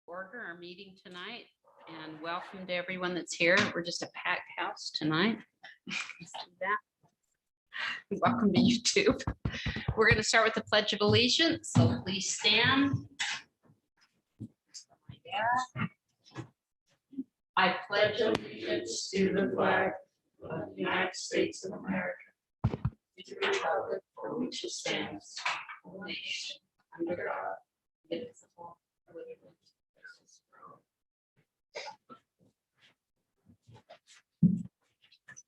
order our meeting tonight, and welcome to everyone that's here. We're just a packed house tonight. Let's do that. Welcome to YouTube. We're going to start with the Pledge of Allegiance, so please stand. I pledge allegiance to the flag of the United States of America, to the republic for which it stands, one nation, under God, indivisible, with liberty and justice for all.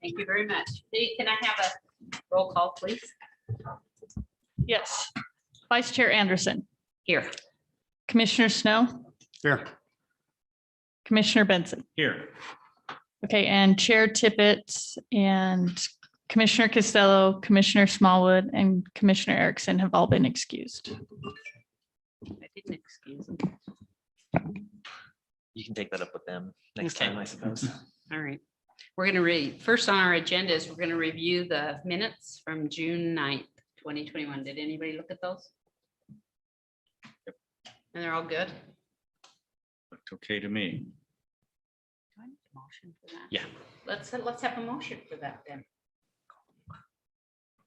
Thank you very much. Can I have a roll call, please? Yes. Vice Chair Anderson. Here. Commissioner Snow. Here. Commissioner Benson. Here. Okay, and Chair Tippett and Commissioner Costello, Commissioner Smallwood, and Commissioner Erickson have all been excused. I didn't excuse them. You can take that up with them next Okay. time, I suppose. All right. We're going to read, first on our agenda is we're going to review the minutes from June 9th, 2021. Did anybody look at those? Yep. And they're all good? Looked okay to me. Do I need a motion for that? Yeah. Let's have a motion for that then.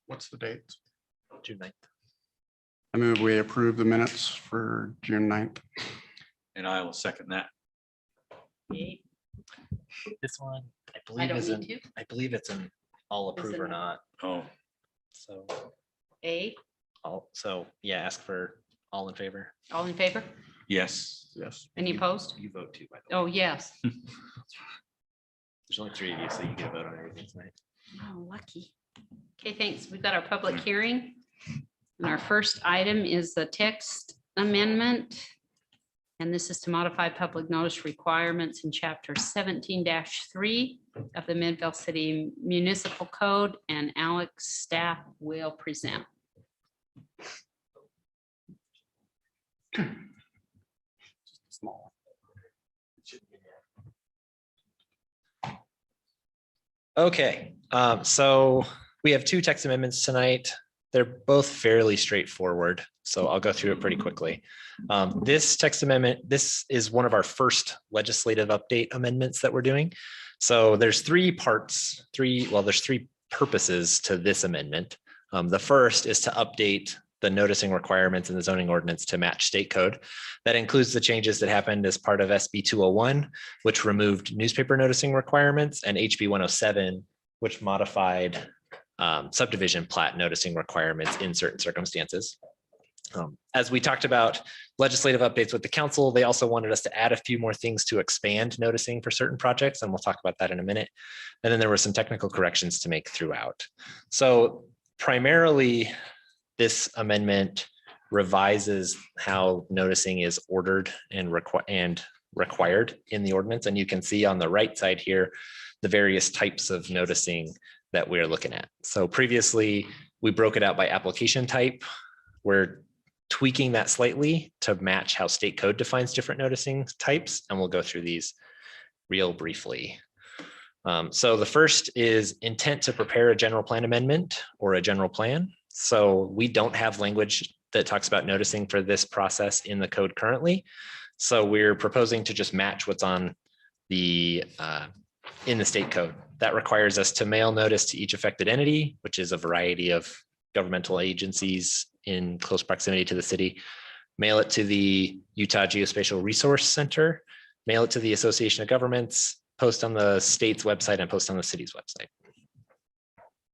What's the date? June 9th. I move we approve the minutes for June 9th. And I will second that. Okay. This one, I I believe don't isn't, need to. I believe it's an all approve it or not? not. Oh, So yeah, ask for all in favor. All in favor? yes. Yes. Any opposed? You vote too, by the way. Oh, yes. There's only 3 of you, so you get a vote on everything tonight. Oh, lucky. Okay, thanks. We've got our public hearing. And our first item is the text amendment. And this is to modify public notice requirements in chapter 17-3 of the Midvale City Municipal Code, and Alex staff will present. Small. Okay, so we have 2 text amendments tonight. They're both fairly straightforward, so I'll go through it pretty quickly. This text amendment, this is one of our first legislative update amendments that we're doing. So there's 3 parts, there's 3 purposes to this amendment. The first is to update the noticing requirements in the zoning ordinance to match state code. That includes the changes that happened as part of SB 201, which removed newspaper noticing requirements, and HB 107, which modified subdivision plat noticing requirements in certain circumstances. As we talked about legislative updates with the council, they also wanted us to add a few more things to expand noticing for certain projects, and we'll talk about that in a minute. And then there were some technical corrections to make throughout. So primarily, this amendment revises how noticing is ordered and required in the ordinance. And you can see on the right side here, the various types of noticing that we're looking at. So previously, we broke it out by application type. We're tweaking that slightly to match how state code defines different noticing types. And we'll go through these real briefly. So the first is intent to prepare a general plan amendment or a general plan. So we don't have language that talks about noticing for this process in the code currently. So we're proposing to just match what's on the in the state code. That requires us to mail notice to each affected entity, which is a variety of governmental agencies in close proximity to the city, mail it to the Utah Geospatial Resource Center, mail it to the Association of Governments, post on the state's website, and post on the city's website.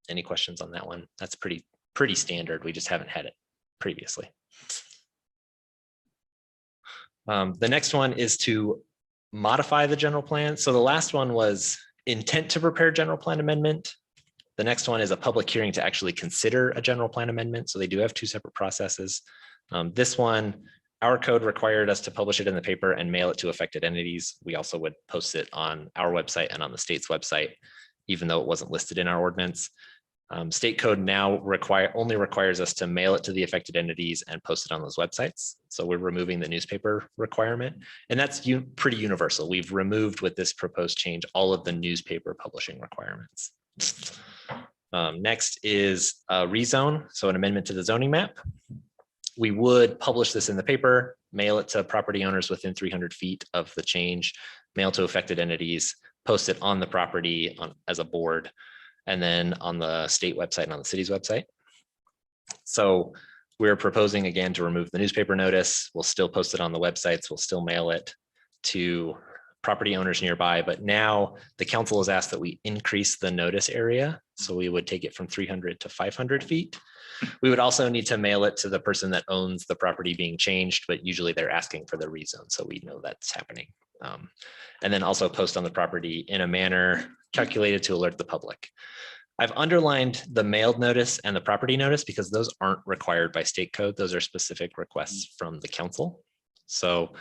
Any questions on that one? That's pretty standard. We just haven't had it previously. The next one is to modify the general plan. So the last one was intent to prepare general plan amendment. The next one is a public hearing to actually consider a general plan amendment. So they do have 2 separate processes. This one, our code required us to publish it in the paper and mail it to affected entities. We also would post it on our website and on the state's website, even though it wasn't listed in our ordinance. State code now only requires us to mail it to the affected entities and post it on those websites. So we're removing the newspaper requirement, and that's pretty universal. We've removed with this proposed change all of the newspaper publishing requirements. Next is a rezone, so an amendment to the zoning map. we would publish this in the paper, mail it to property owners within 300 feet of the change, mail to affected entities, post it on the property as a board, and then on the state website and on the city's website. So we're proposing again to remove the newspaper notice. We'll still post it on the websites. We'll still mail it to property owners nearby, but now the council has asked that we increase the notice area. So we would take it from 300 to 500 feet. We would also need to mail it to the person that owns the property being changed, but usually they're asking for the rezone, so we know that's happening. And then also post on the property in a manner calculated to alert the public. I've underlined the mailed notice and the property notice because those aren't required by state code. Those are specific requests from the council. So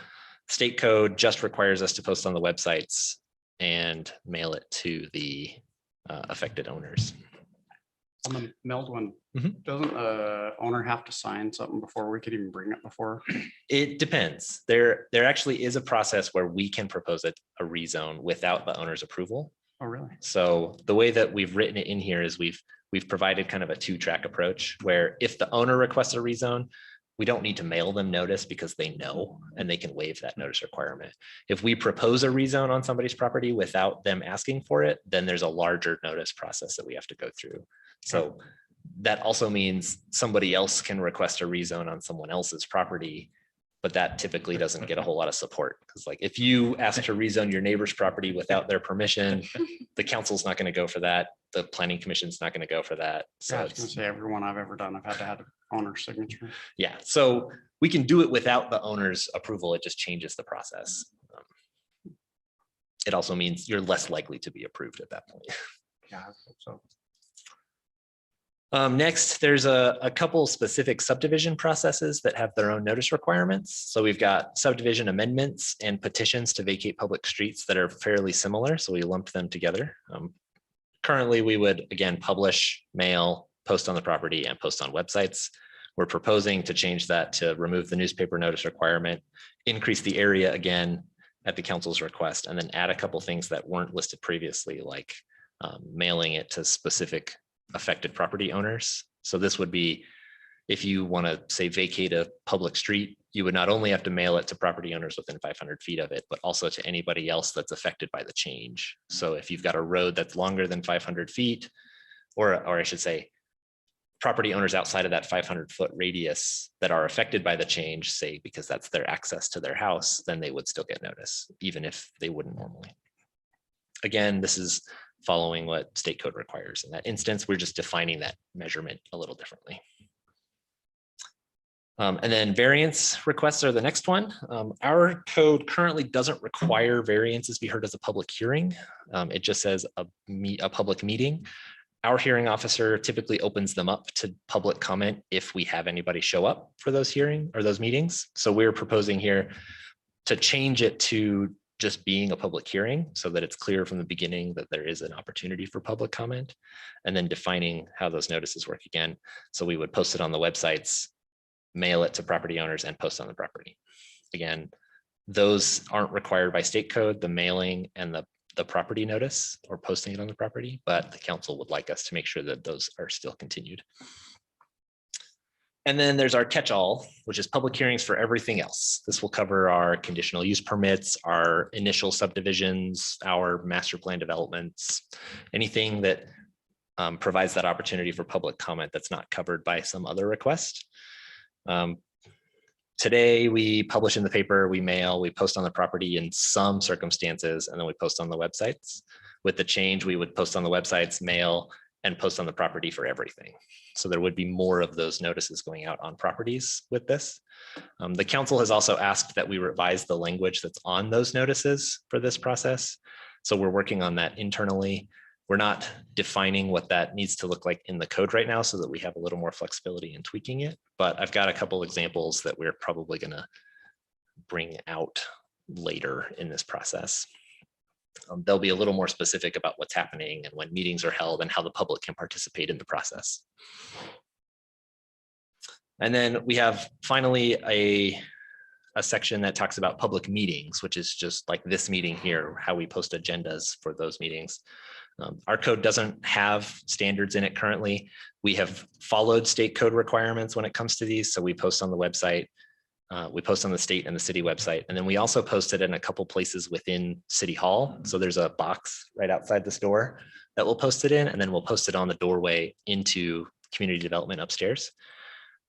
state code just requires us to post on the websites and mail it to the affected owners. On the mailed one, Mhm. doesn't the owner have to sign something before we could even bring it before? It depends. There actually is a process where we can propose a rezone without the owner's approval. Oh, really? So the way that we've written it in here is we've provided kind of a 2-track approach where if the owner requests a rezone, we don't need to mail them notice because they know and they can waive that notice requirement. If we propose a rezone on somebody's property without them asking for it, then there's a larger notice process that we have to go through. So that also means somebody else can request a rezone on someone else's property, but that typically doesn't get a whole lot of support. Because like if you ask to rezone your neighbor's property without their permission, the council's not going to go for that. The planning commission's not going to go for that. So Yeah, I was gonna it's, say everyone I've ever done, I've had to have an owner's signature. yeah, so we can do it without the owner's approval. It just changes the process. It also means you're less likely to be approved at that point. Yeah, I hope so. Next, there's a couple specific subdivision processes that have their own notice requirements. So we've got subdivision amendments and petitions to vacate public streets that are fairly similar. So we lumped them together. Currently, we would again publish, mail, post on the property and post on websites. We're proposing to change that to remove the newspaper notice requirement, increase the area again at the council's request, and then add a couple things that weren't listed previously, like mailing it to specific affected property owners. So this would be, if you want to say vacate a public street, you would not only have to mail it to property owners within 500 feet of it, but also to anybody else that's affected by the change. So if you've got a road that's longer than 500 feet, or I should say, property owners outside of that 500-foot radius that are affected by the change, say because that's their access to their house, then they would still get notice, even if they wouldn't normally. Again, this is following what state code requires. In that instance, we're just defining that measurement a little differently. And then variance requests are the next one. Our code currently doesn't require variances be heard as a public hearing. It just says a public meeting. Our hearing officer typically opens them up to public comment if we have anybody show up for those hearing or those meetings. So we're proposing here to change it to just being a public hearing so that it's clear from the beginning that there is an opportunity for public comment, and then defining how those notices work again. So we would post it on the websites, mail it to property owners, and post on the property. Again, those aren't required by state code, the mailing and the property notice or posting it on the property, but the council would like us to make sure that those are still continued. And then there's our catch-all, which is public hearings for everything else. This will cover our conditional use permits, our initial subdivisions, our master plan developments, anything that provides that opportunity for public comment that's not covered by some other request. Today, we publish in the paper, we mail, we post on the property in some circumstances, and then we post on the websites. With the change, we would post on the websites, mail, and post on the property for everything. So there would be more of those notices going out on properties with this. The council has also asked that we revise the language that's on those notices for this process. So we're working on that internally. We're not defining what that needs to look like in the code right now so that we have a little more flexibility in tweaking it. But I've got a couple examples that we're probably going to bring out later in this process. They'll be a little more specific about what's happening and when meetings are held and how the public can participate in the process. And then we have finally a section that talks about public meetings, which is just like this meeting here, how we post agendas for those meetings. Our code doesn't have standards in it currently. We have followed state code requirements when it comes to these. So we post on the website. We post on the state and the city website. And then we also posted in a couple places within City Hall. So there's a box right outside this door that we'll post it in, and then we'll post it on the doorway into community development upstairs.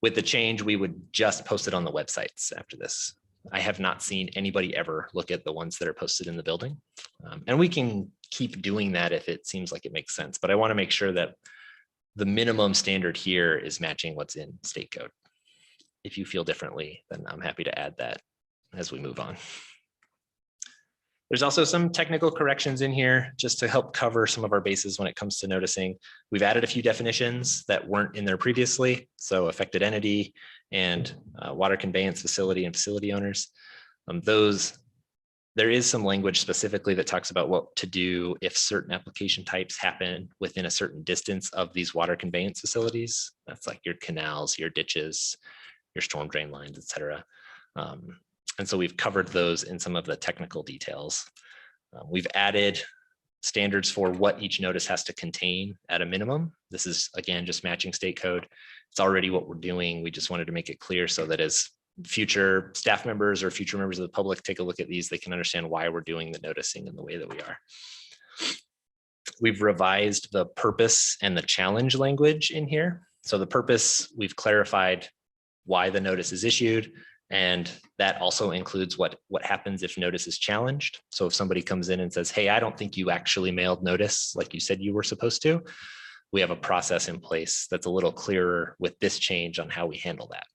With the change, we would just post it on the websites after this. I have not seen anybody ever look at the ones that are posted in the building. And we can keep doing that if it seems like it makes sense, but I want to make sure that the minimum standard here is matching what's in state code. If you feel differently, then I'm happy to add that as we move on. There's also some technical corrections in here just to help cover some of our bases when it comes to noticing. We've added a few definitions that weren't in there previously. So affected entity and water conveyance facility and facility owners. There is some language specifically that talks about what to do if certain application types happen within a certain distance of these water conveyance facilities. That's like your canals, your ditches, your storm drain lines, et cetera. And so we've covered those in some of the technical details. We've added standards for what each notice has to contain at a minimum. This is, again, just matching state code. It's already what we're doing. We just wanted to make it clear so that as future staff members or future members of the public take a look at these, they can understand why we're doing the noticing in the way that we are. We've revised the purpose and the challenge language in here. So the purpose, we've clarified why the notice is issued. And that also includes what happens if notice is challenged. So if somebody comes in and says, hey, I don't think you actually mailed notice like you said you were supposed to, we have a process in place that's a little clearer with this change on how we handle that.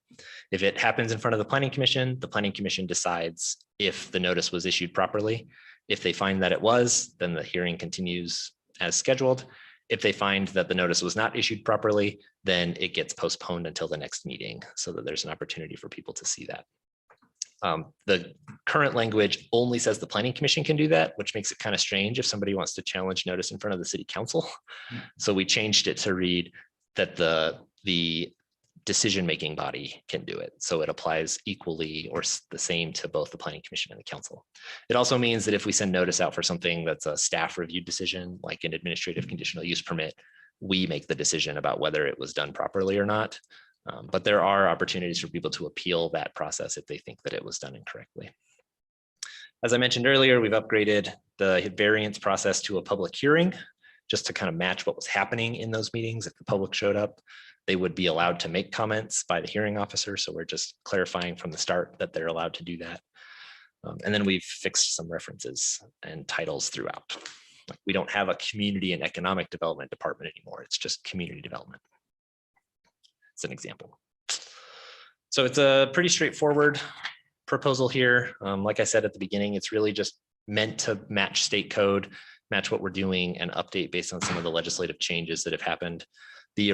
If it happens in front of the planning commission decides if the notice was issued properly. If they find that it was, then the hearing continues as scheduled. If they find that the notice was not issued properly, then it gets postponed until the next meeting so that there's an opportunity for people to see that. The current language only says the planning commission can do that, which makes it kind of strange if somebody wants to challenge notice in front of the city council. So we changed it to read that the decision-making body can do it. So it applies equally or the same to both the planning commission and the council. It also means that if we send notice out for something that's a staff reviewed decision, like an administrative conditional use permit, we make the decision about whether it was done properly or not. But there are opportunities for people to appeal that process if they think that it was done incorrectly. As I mentioned earlier, we've upgraded the variance process to a public hearing just to kind of match what was happening in those meetings. If the public showed up, they would be allowed to make comments by the hearing officer. So we're just clarifying from the start that they're allowed to do that. And then we've fixed some references and titles throughout. Like we don't have a community and economic development department anymore. It's just community development. It's an example. So it's a pretty straightforward proposal here. Like I said at the beginning, it's really just meant to match state code, match what we're doing, and update based on some of the legislative changes that have happened. The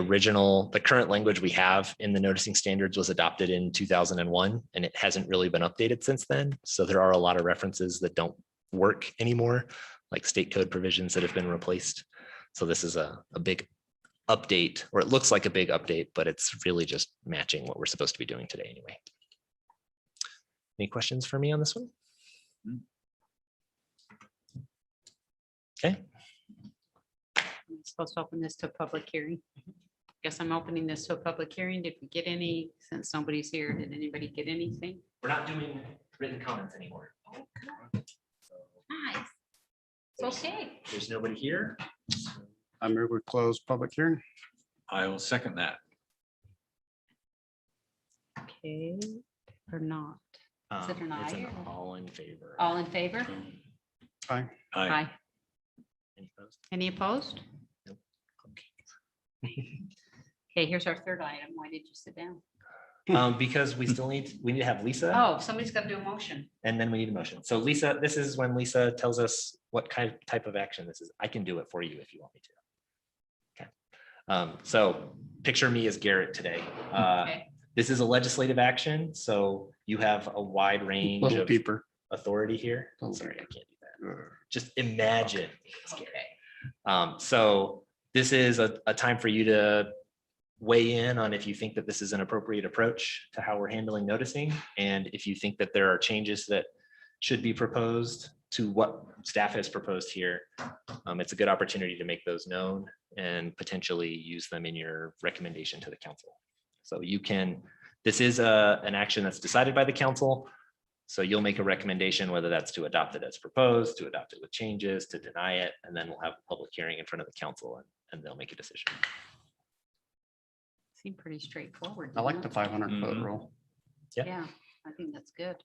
current language we have in the noticing standards was adopted in 2001, and it hasn't really been updated since then. So there are a lot of references that don't work anymore, like state code provisions that have been replaced. So this is a big update, or it looks like a big update, but it's really just matching what we're supposed to be doing today anyway. Any questions for me on this one? Okay. I'm supposed to open this to a public hearing. Guess I'm opening this to a public hearing. Did we get any, since nobody's here, did anybody get anything? We're not doing written comments anymore. Nice. It's okay. There's nobody here. I move we close public hearing. I will second that. Okay, or not? Is it an It's aye an or- all in favor. All in favor? Aye. Aye. Aye. Any opposed? Any opposed? Nope. Okay, here's our third item. Why did you sit down? Because we need to have Lisa. Oh, somebody's got to do a motion. And then we need a motion. So Lisa, this is when Lisa tells us what type of action this is. I can do it for you if you want me to. Okay. So picture me as Garrett today. Okay. This is a legislative action. So you have a wide range Little of peeper. authority here. Little Sorry, I can't do that. Uh, Just imagine. It's Garrett. Okay. So this is a time for you to weigh in on if you think that this is an appropriate approach to how we're handling noticing. And if you think that there are changes that should be proposed to what staff has proposed here. It's a good opportunity to make those known and potentially use them in your recommendation to the council. So you can, this is an action that's decided by the council. So you'll make a recommendation, whether that's to adopt it as proposed, to adopt it with changes, to deny it, and then we'll have a public hearing in front of the council and they'll make a decision. Seemed pretty straightforward. I like the didn't 500-foot Mhm. rule. it? yeah. Yeah, I think that's good.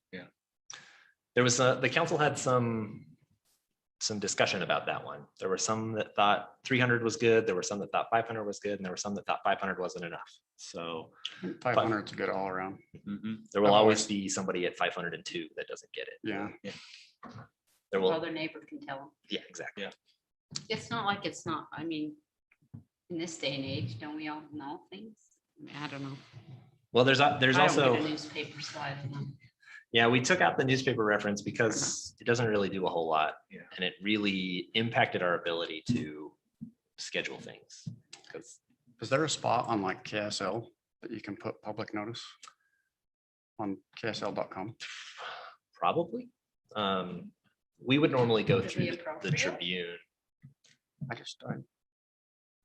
There was the council had some discussion about that one. There were some that thought 300 was good. There were some that thought 500 was good, and there were some that thought 500 wasn't enough. So 500 is good all around. Mhm. there will I've always always- be somebody at 502 that doesn't get it. Yeah. There Well, will, their neighbor can tell them. yeah, exactly. Yeah. It's not like it's not, I mean, in this day and age, don't we all know things? I mean, I don't know. Well, there's I don't also, read a newspaper, so I don't know. yeah, we took out the newspaper reference because it doesn't really do a whole lot. Yeah. And it really impacted our ability to schedule things. Because Is there a spot on like KSL that you can put public notice? On KSL.com? probably, we would normally go Would it through be the appropriate? Tribune.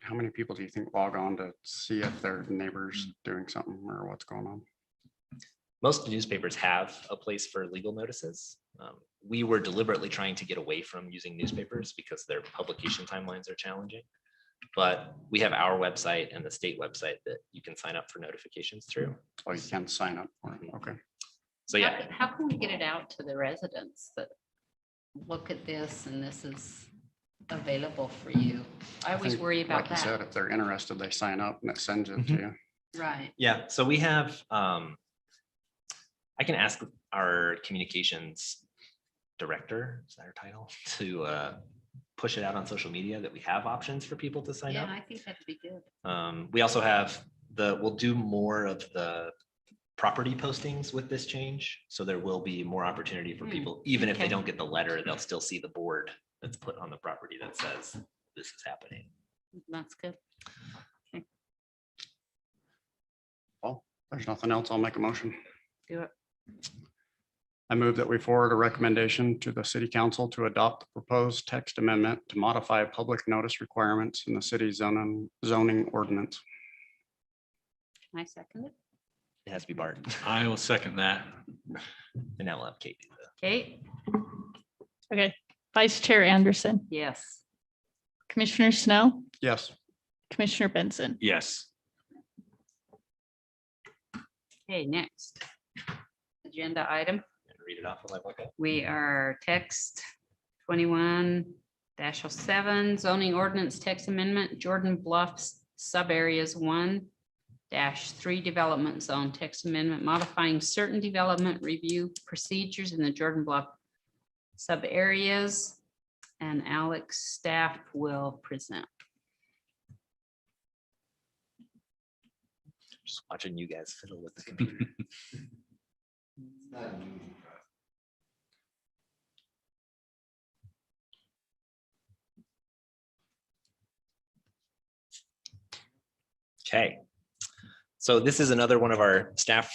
How many people do you think log on to see if their neighbor's doing something or what's going on? Most newspapers have a place for legal notices. We were deliberately trying to get away from using newspapers because their publication timelines are challenging. But we have our website and the state website that you can sign up for notifications through. Oh, you can sign up for it. Okay. So yeah, How can we get it out to the residents that look at this and this is available for you? I always think, worry about Like you said, that. if they're interested, they sign up and it sends it to you. Right. yeah. So we have, I can ask our communications director, is that her title, to push it out on social media that we have options for people to sign Yeah, up. I think that'd be good. We also have we'll do more of the property postings with this change. So there will be more opportunity for people, even if they okay. don't get the letter, they'll still see the board that's put on the property that says this is happening. That's good. There's nothing else. I'll make a motion. Do it. I move that we forward a recommendation to the city council to adopt the proposed text amendment to modify public notice requirements in the city zoning ordinance. Can I second it? It has to be Bart. I will second that. And now we'll have Kate do that. Kate? Okay, Vice Chair Anderson, Yes. Commissioner Snow, Yes. Commissioner Benson. Yes. Okay, next. Agenda item. And read it off while I look at it. We are text 21-07 zoning ordinance text amendment, Jordan Bluffs subareas 1-3 development zone text amendment, modifying certain development review procedures in the Jordan Bluff subareas. And Alex staff will present. Just watching you guys fiddle with the computer. Okay. So this is another one of our staff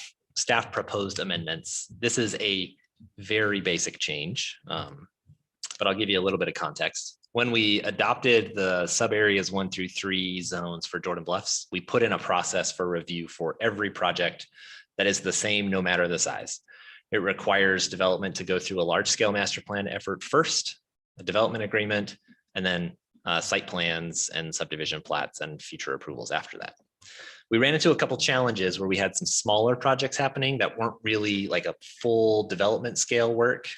proposed amendments. This is a very basic change, but I'll give you a little bit of context. When we adopted the sub areas 1-3 zones for Jordan Bluffs, we put in a process for review for every project that is the same no matter the size. It requires development to go through a large scale master plan effort first, a development agreement, and then site plans and subdivision plats and future approvals after that. We ran into a couple challenges where we had some smaller projects happening that weren't really like a full development scale work.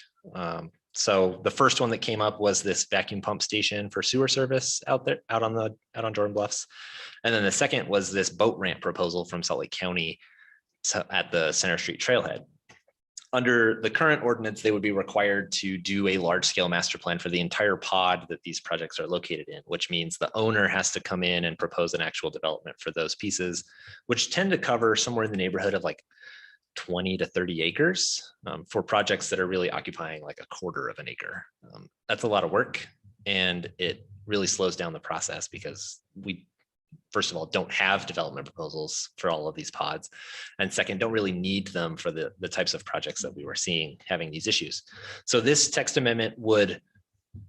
So the first one that came up was this vacuum pump station for sewer service out on Jordan Bluffs. And then the second was this boat ramp proposal from Salt Lake County at the Center Street Trailhead. Under the current ordinance, they would be required to do a large scale master plan for the entire pod that these projects are located in, which means the owner has to come in and propose an actual development for those pieces, which tend to cover somewhere in the neighborhood of like 20 to 30 acres for projects that are really occupying like a quarter of an acre. That's a lot of work and it really slows down the process because first of all, don't have development proposals for all of these pods. And second, don't really need them for the types of projects that we were seeing having these issues. So this text amendment would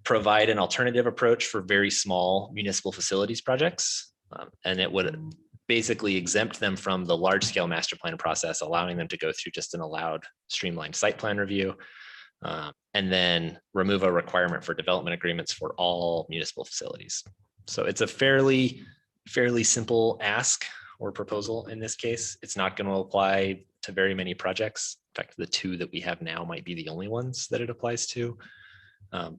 provide an alternative approach for very small municipal facilities projects. And it would basically exempt them from the large scale master plan process, allowing them to go through just an allowed streamlined site plan review. And then remove a requirement for development agreements for all municipal facilities. So it's a fairly simple ask or proposal in this case. It's not going to apply to very many projects. In fact, the two that we have now might be the only ones that it applies to.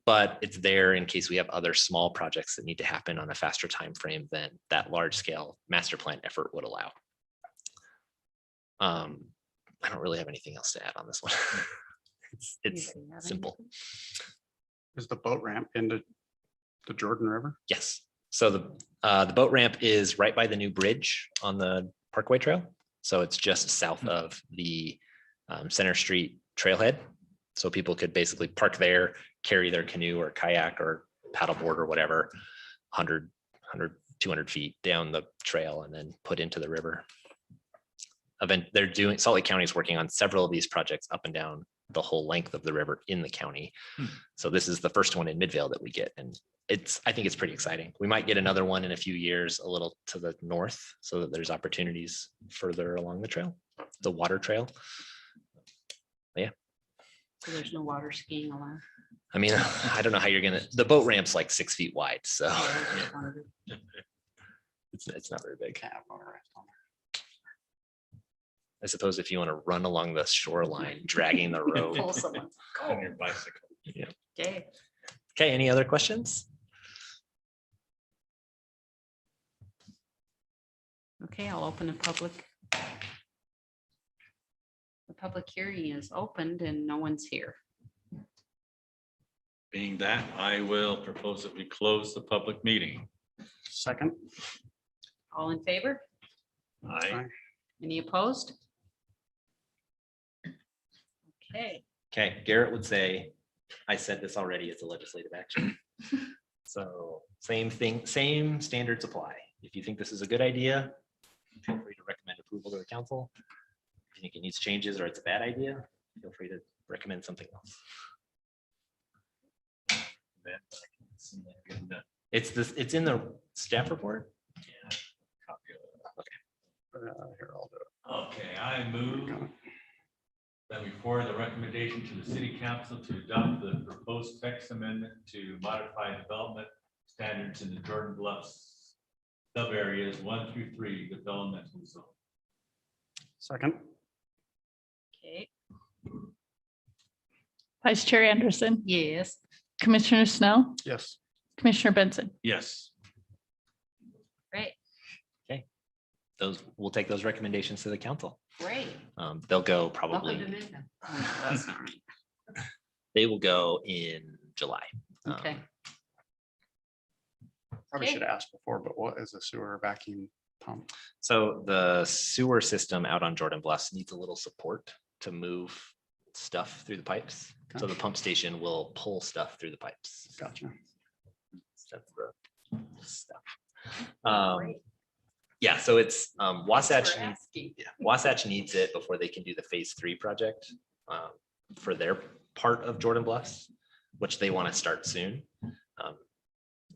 But it's there in case we have other small projects that need to happen on a faster time frame than that large scale master plan effort would allow. I don't really have anything else to add on this one. It's Anybody have simple. anything? Is the boat ramp into the Jordan River? Yes. So the boat ramp is right by the new bridge on the Parkway Trail. So it's just south of the Center Street trailhead. So people could basically park there, carry their canoe or kayak or paddleboard or whatever, 100, 200 feet down the trail and then put into the river. Salt Lake County is working on several of these projects up and down the whole length of the river in the county. So this is the first one in Midvale that we get. And I think it's pretty exciting. We might get another one in a few years, a little to the north, so that there's opportunities further along the trail, the water trail. Yeah. So there's no water skiing allowed. I mean, I don't know how the boat ramp's like 6 feet wide, so it's not very big. I suppose if you want to run along the shoreline, dragging the rope. Pull someone. On your bicycle. Yeah. Okay. Okay, any other questions? Okay, I'll open the public. The public hearing is opened and no one's here. Being that, I will propose that we close the public meeting. Second. All in favor? Aye. Any opposed? Okay, Okay, Garrett would say, I said this already, it's a legislative action. So same thing, same standards apply. If you think this is a good idea, feel free to recommend approval to the council. If you think it needs changes or it's a bad idea, feel free to recommend something else. Then I can see that in the It's in the staff report. copy of Here, I'll do it. Okay, I move it. that we forward the recommendation to the city council to adopt the proposed text amendment to modify development standards in the Jordan Bluffs sub areas 1 through 3 developmental zone. Second. okay, Vice Chair Anderson, yes, Commissioner Snell, Yes. Commissioner Benson. Yes. great, We'll take those recommendations to the council. great. They'll go Welcome to probably, Midvale. Oh, that's not right. they will go in July. Okay, Probably Okay. should have asked before, but what is a sewer vacuum pump? So the sewer system out on Jordan Bluffs needs a little support to move stuff through the pipes. So the pump station will pull stuff through the pipes. Gotcha. That's the stuff. Great. Yeah, so it's Wasatch We're needs, asking. Wasatch needs it before they can do the phase 3 project for their part of Jordan Bluffs, which they want to start soon.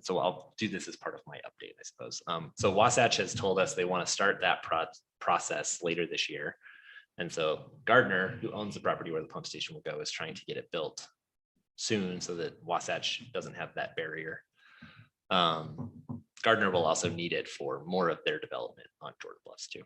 So I'll do this as part of my update, I suppose. So Wasatch has told us they want to start that process later this year. And so Gardner, who owns the property where the pump station will go, is trying to get it built soon so that Wasatch doesn't have that barrier. Gardner will also need it for more of their development on Jordan Bluffs too.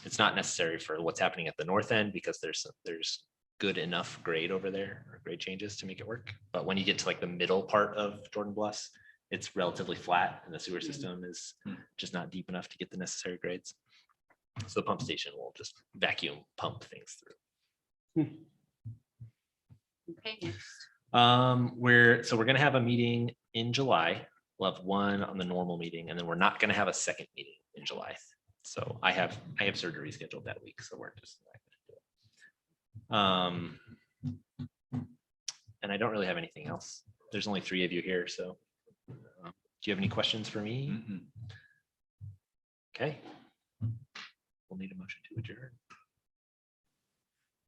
It's not necessary for what's happening at the north end because there's good enough grade over there or grade changes to make it work. But when you get to like the middle part of Jordan Bluffs, it's relatively flat and the sewer system is just not deep enough to get the necessary grades. So the pump station will just vacuum pump things through. Okay, next. We're gonna have a meeting in July. We'll have one on the normal meeting, and then we're not gonna have a second meeting in July. So I have surgery scheduled that week, so we're just not gonna do it. And I don't really have anything else. There's only 3 of you here, so do you have any questions for me? Okay. We'll need a motion to adjourn.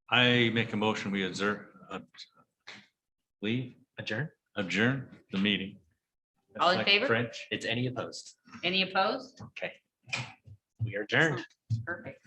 I make a motion, we adjourn the meeting. That's All in like favor? French. It's any opposed. Any opposed? Okay. We are adjourned. Perfect.